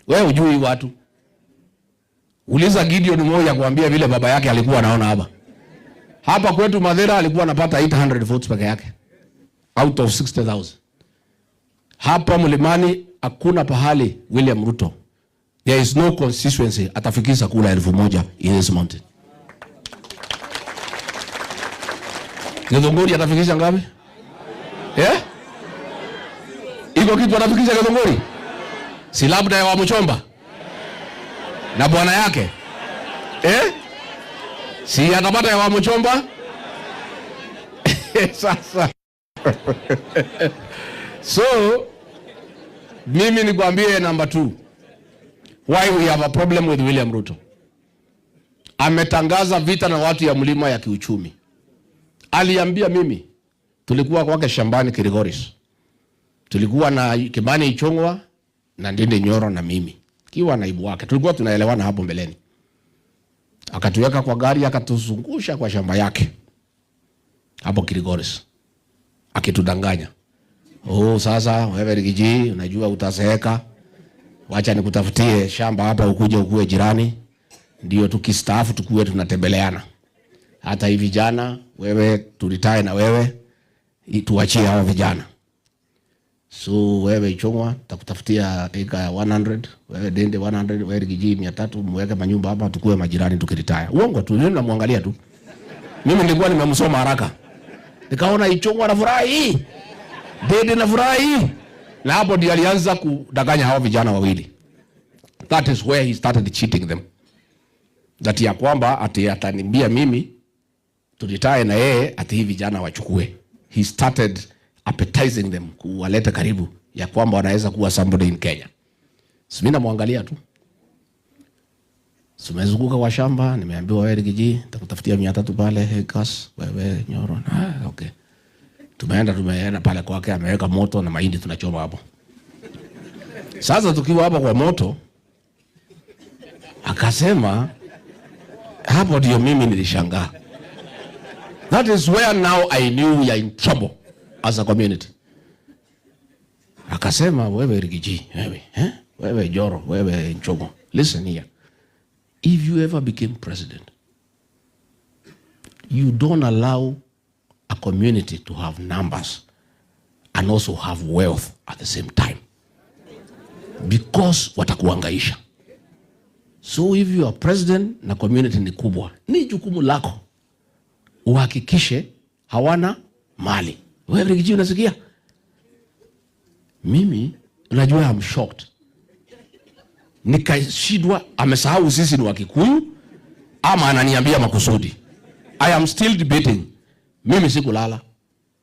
Wewe hujui watu. Uliza Gideon Moi kuambia vile baba yake alikuwa anaona hapa. Hapa kwetu Mathira alikuwa anapata 800 votes peke yake out of 60,000. Hapa Mlimani hakuna pahali William Ruto, there is no constituency atafikisha kula 1,000 in this mountain. Githunguri atafikisha ngapi? Iko kitu atafikisha Githunguri? Si labda ya Wamuchomba na bwana yake? Si atapata ya Wamuchomba? Sasa so mimi nikwambie number 2, why we have a problem with William Ruto. Ametangaza vita na watu ya mlima ya kiuchumi. Aliambia mimi, tulikuwa kwake shambani Kirigoris, tulikuwa na Kimani Ichung'wa na Ndindi Nyoro na mimi kiwa naibu wake, tulikuwa tunaelewana hapo mbeleni. Akatuweka kwa gari akatuzungusha kwa shamba yake hapo Kirigoris, akitudanganya. Sasa wewe Rigiji unajua utazeeka, wacha nikutafutie shamba hapa ukuje ukue jirani, ndio tukistaafu tukue tunatembeleana. Hata hivi vijana wewe tulitae na wewe tuachie hao vijana. So wewe Ichung'wa takutafutia eka 100, wewe Dende 100, wewe Rigiji 300, mweke manyumba hapa tukue majirani tukiritaya. Uongo tu, nini namwangalia tu. Mimi nilikuwa nimemsoma haraka. Nikaona Ichung'wa anafurahi, Dende anafurahi. Na hapo ndiye alianza kudanganya hao vijana wawili. That is where he started cheating them. That ya kwamba ataniambia mimi tulitae na yeye ati hivi vijana wachukue. He started appetizing them, kuwaleta karibu ya kwamba wanaweza kuwa somebody in Kenya. Mimi namwangalia tu. Tumezunguka kwa shamba, nimeambiwa wewe Rigiji nitakutafutia 300 pale Hekas, wewe Nyoro. Okay. Tumeenda pale kwake, ameweka moto na mahindi tunachoma hapo. Sasa tukiwa hapa kwa moto, akasema hapo ndio mimi nilishangaa. That is where now I knew we are in trouble as a community. Akasema wewe Rigiji, wewe Joro, wewe Nchogo, listen here. If you ever became president, you don't allow a community to have numbers and also have wealth at the same time, because watakuangaisha. So if you are president na community ni kubwa, ni jukumu lako uhakikishe hawana mali. Wewe Rigiji unasikia? Mimi unajua I'm shocked. Nikashidwa amesahau sisi ni Wakikuyu ama ananiambia makusudi. I am still debating. Mimi sikulala.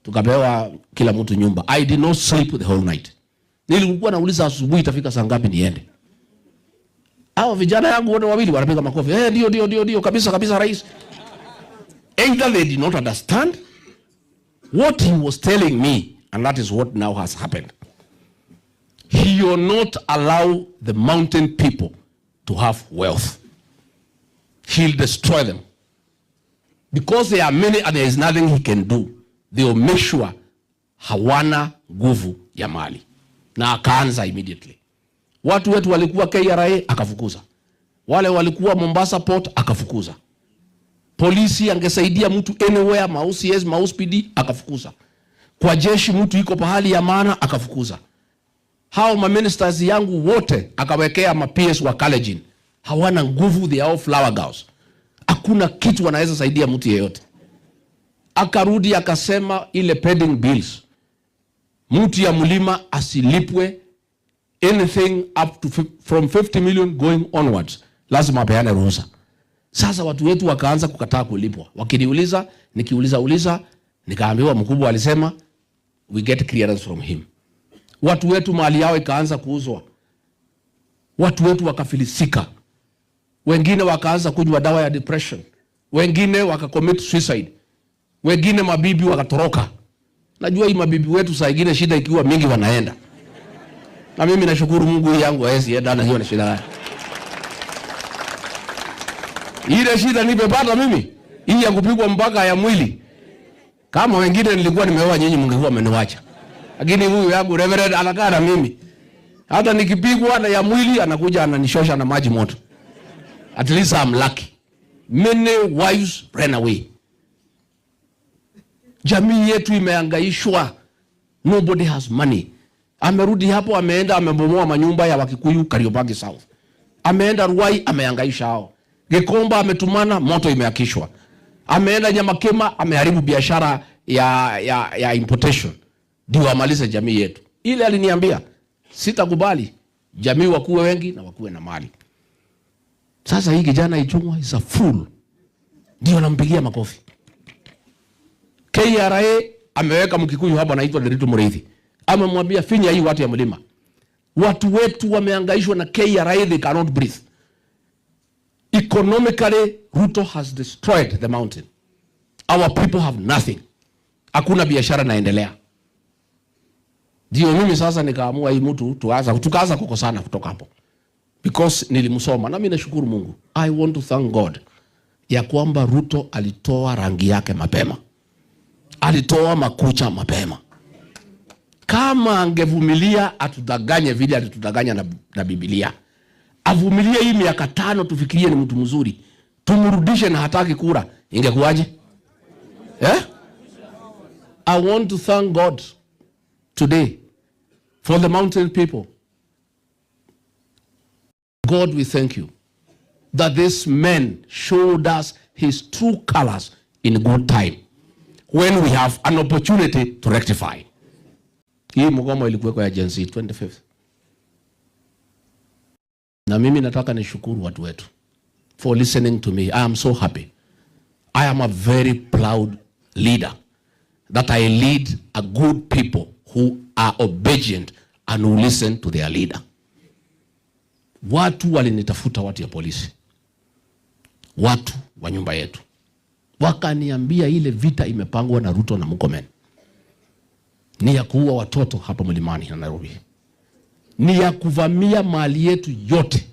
Tukapewa kila mtu nyumba. I did not sleep the whole night. Nilikuwa nauliza asubuhi itafika saa ngapi niende. Hao vijana yangu wote wawili wanapiga makofi. Ndio kabisa rais. Either they did not understand what he was telling me, and that is what now has happened. He will not allow the mountain people to have wealth. He'll destroy them. Because there are many and there is nothing he can do. They will make sure hawana nguvu ya mali. Na akaanza immediately. Watu wetu walikuwa KRA akafukuza. Wale walikuwa Mombasa Port akafukuza. Polisi angesaidia mtu anywhere, Mausies, Mauspidi akafukuza. Kwa jeshi mtu iko pahali ya maana akafukuza. Hao ministers yangu wote akawekea PS wa Kalenjin. Hawana nguvu, they are all flower girls. Hakuna kitu wanaweza saidia mtu yeyote. Akarudi akasema ile pending bills, mtu ya mlima asilipwe anything up to from 50 million going onwards. Lazima apeane ruhusa. Sasa watu wetu wakaanza kukataa kulipwa. Wakiniuliza, nikiuliza, nikaambiwa mkubwa alisema we get clearance from him. Watu wetu mali yao ikaanza kuuzwa. Watu wetu wakafilisika. Wengine wakaanza kunywa dawa ya depression. Wengine wakacommit suicide. Wengine mabibi wakatoroka. Najua hii mabibi wetu saa nyingine shida ikiwa mingi wanaenda. Na mimi nashukuru Mungu yangu haezi enda na hiyo na shida. Ile shida nimepata mimi, hii ya kupigwa mpaka ya mwili. Kama wengine nilikuwa nimeoa nyinyi mngekuwa mmeniacha. Lakini huyu yangu Reverend anakaa na mimi. Hata nikipigwa na ya mwili anakuja ananishosha na maji moto. At least I'm lucky. Many wives ran away. Jamii yetu imehangaishwa. Nobody has money. Amerudi hapo, ameenda amebomoa manyumba ya Wakikuyu Kariobangi South. Ameenda Ruai, amehangaisha hao. Gikomba ametumana, moto imeakishwa. Ameenda Nyamakema, ameharibu biashara ya importation. Ndio amalize jamii yetu. Ile aliniambia, sitakubali jamii wakuwe wengi na wakuwe na mali. Sasa hii kijana Ichung'wa is a fool. Ndio nampigia makofi. KRA ameweka Mkikuyu hapa anaitwa Nderitu Mureithi. Amemwambia finya hii watu ya mlima. Watu wetu wamehangaishwa na KRA, they cannot breathe. Economically, Ruto has destroyed the mountain. Our people have nothing. Hakuna biashara inaendelea. Ndio mimi sasa nikaamua hii mtu tukaanza kukosana kutoka hapo. Because nilimsoma na mimi nashukuru Mungu. I want to thank God ya kwamba Ruto alitoa rangi yake mapema. Alitoa makucha mapema. Kama angevumilia atudanganye vile alitudanganya na Biblia. Avumilie hii miaka 5 tufikirie ni mtu mzuri. Tumrudishe na hataki kura. Ingekuwaje? I want to thank God today for the mountain people. God, we thank you that this man showed us his true colors in good time when we have an opportunity to rectify. Hii mgomo ilikuwa ya Gen Z 25th. Na mimi nataka nishukuru watu wetu for listening to me. I am so happy. I am a very proud leader that I lead a good people who are obedient and who listen to their leader. Watu walinitafuta, watu ya polisi, watu wa nyumba yetu, wakaniambia ile vita imepangwa na Ruto na Murkomen ni ya kuua watoto hapa Mlimani na Nairobi, ni ya kuvamia mali yetu yote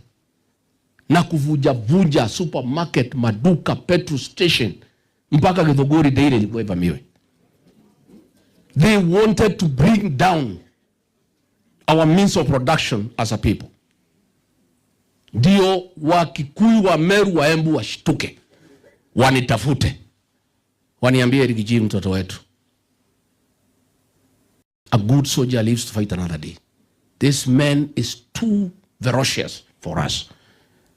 na kuvunja supermarket, maduka, petrol station, mpaka Githunguri Dairy ilikuwa ivamiwe. They wanted to bring down our means of production as a people. Ndio Wakikuyu, wa Meru, wa Embu washtuke, wanitafute, waniambie Rigiji mtoto wetu, a good soldier lives to fight another day. This man is too ferocious for us.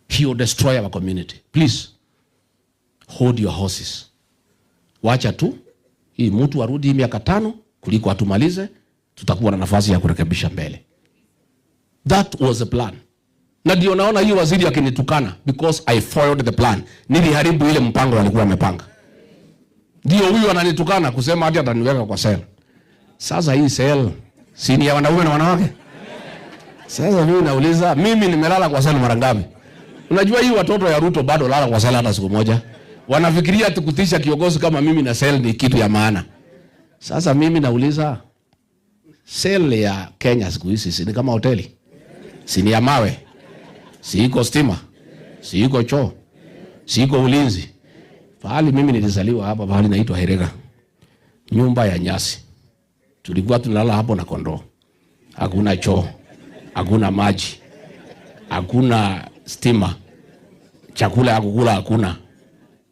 He will destroy our community. Please hold your horses. Wacha tu hii mtu arudi miaka 5 kuliko atumalize, tutakuwa na nafasi ya kurekebisha mbele. That was the plan. Na ndio naona hii waziri akinitukana because I foiled the plan. Niliharibu ile mpango walikuwa wamepanga. Ndio huyu ananitukana kusema hadi ataniweka kwa cell. Sasa hii cell si ni ya wanaume na wanawake? Sasa mimi nauliza, mimi nimelala kwa cell mara ngapi? Unajua hii watoto ya Ruto bado lala kwa cell hata siku moja. Wanafikiria tukutisha kiongozi kama mimi na cell ni kitu ya maana. Sasa mimi nauliza, cell ya Kenya siku hizi si ni kama hoteli? Si ni ya mawe? Si iko stima? Si iko choo? Si iko ulinzi? Pahali mimi nilizaliwa hapa, pahali naitwa Herega, nyumba ya nyasi. Tulikuwa tunalala hapo na kondoo. Hakuna choo, hakuna maji, hakuna stima, chakula ya kukula hakuna.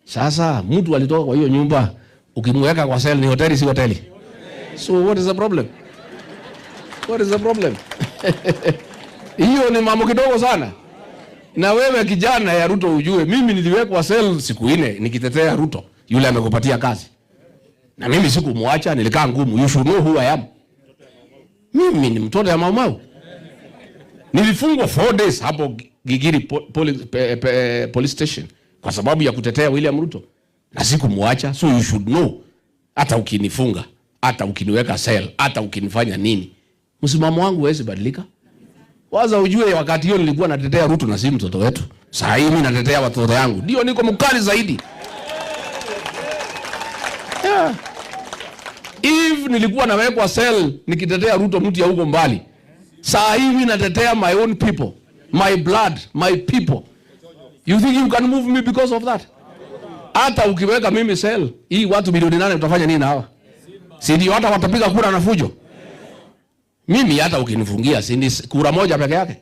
Sasa mtu alitoka kwa hiyo nyumba, ukimweka kwa cell ni hoteli, si hoteli? So what is the problem? What is the problem? Hiyo ni mambo kidogo sana. Na wewe kijana ya Ruto ujue, mimi niliwekwa cell siku 4 nikitetea Ruto, yule amekupatia kazi. Na mimi sikumwacha, nilikaa ngumu. You should know who I am. Mimi ni mtoto ya Mau. Nilifungwa 4 days hapo Gigiri police station kwa sababu ya kutetea William Ruto. Na sikumwacha, so you should know. Hata ukinifunga, hata ukiniweka cell, hata ukinifanya nini, msimamo wangu hawezi badilika. Waza ujue wakati hiyo nilikuwa natetea Ruto na si mtoto wetu. Sasa hivi natetea watoto yangu. Ndio niko mkali zaidi. Yeah. If nilikuwa nawekwa cell nikitetea Ruto mtu ya huko mbali, sasa hivi natetea my own people, my blood, my people. You think you can move me because of that? Hata ukiweka mimi cell, hii watu milioni 8 utafanya nini na hawa? Si ndio hata watapiga kura na fujo? Mimi hata ukinifungia sindi kura moja peke yake.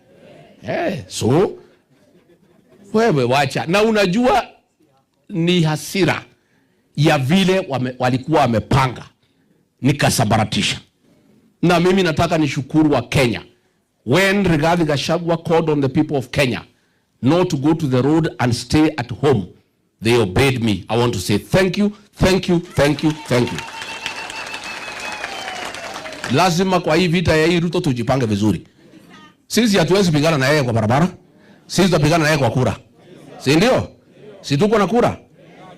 So wewe wacha. Na unajua ni hasira ya vile walikuwa wamepanga nikasabaratisha. Na mimi nataka nishukuru wa Kenya. When Rigathi Gachagua called on the people of Kenya not to go to the road and stay at home, they obeyed me. I want to say thank you, thank you, thank you, thank you. Lazima kwa hii vita ya hii Ruto tujipange vizuri. Sisi hatuwezi pigana na yeye kwa barabara. Sisi tutapigana na yeye kwa kura. Si ndio? Si tuko na kura.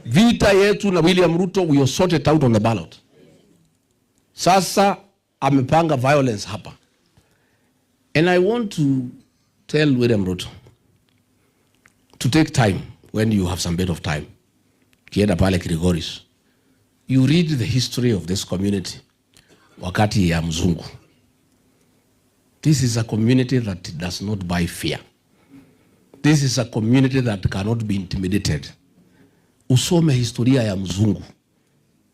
Vita yetu na William Ruto, we will sort it out on the ballot. Sasa amepanga violence hapa. And I want to tell William Ruto to take time when you have some bit of time. Kienda pale Kirigoris. You read the history of this community wakati ya mzungu. This is a community that does not buy fear. This is a community that cannot be intimidated. Usome historia ya mzungu.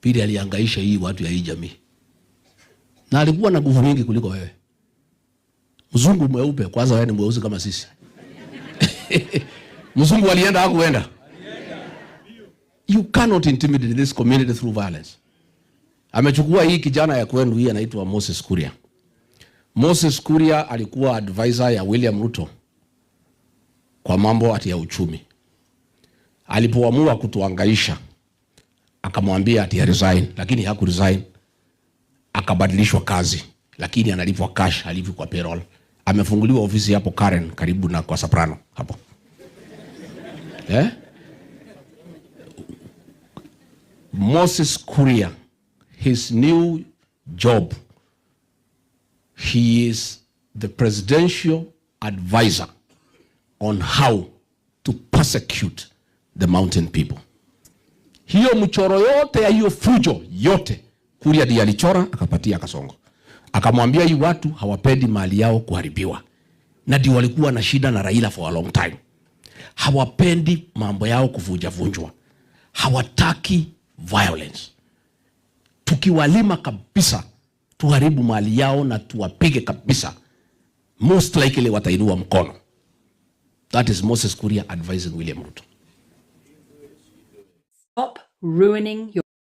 Pili aliangaisha hii watu ya hii jamii. Na alikuwa na nguvu mingi kuliko wewe. Mzungu mweupe, kwanza wewe ni mweusi kama sisi. Mzungu alienda hakuenda. You cannot intimidate this community through violence. Amechukua hii kijana ya kwenu hii anaitwa Moses Kuria. Moses Kuria alikuwa advisor ya William Ruto kwa mambo ati ya uchumi. Alipoamua kutuangaisha, akamwambia ati resign, lakini haku resign. Akabadilishwa kazi, lakini analipwa cash, alipwa kwa payroll. Amefunguliwa ofisi hapo Karen karibu na kwa Soprano hapo. Moses Kuria, his new job, he is the presidential advisor on how to persecute the mountain people. Hiyo mchoro yote ya hiyo fujo yote Kuria ndiye alichora akapatia Kasongo. Akamwambia hii watu hawapendi mali yao kuharibiwa. Na ndio walikuwa na shida na Raila for a long time. Hawapendi mambo yao kuvunjwa. Hawataki violence. Tukiwalima kabisa, tuharibu mali yao na tuwapige kabisa, most likely watainua mkono. That is Moses Kuria advising William Ruto. Stop ruining your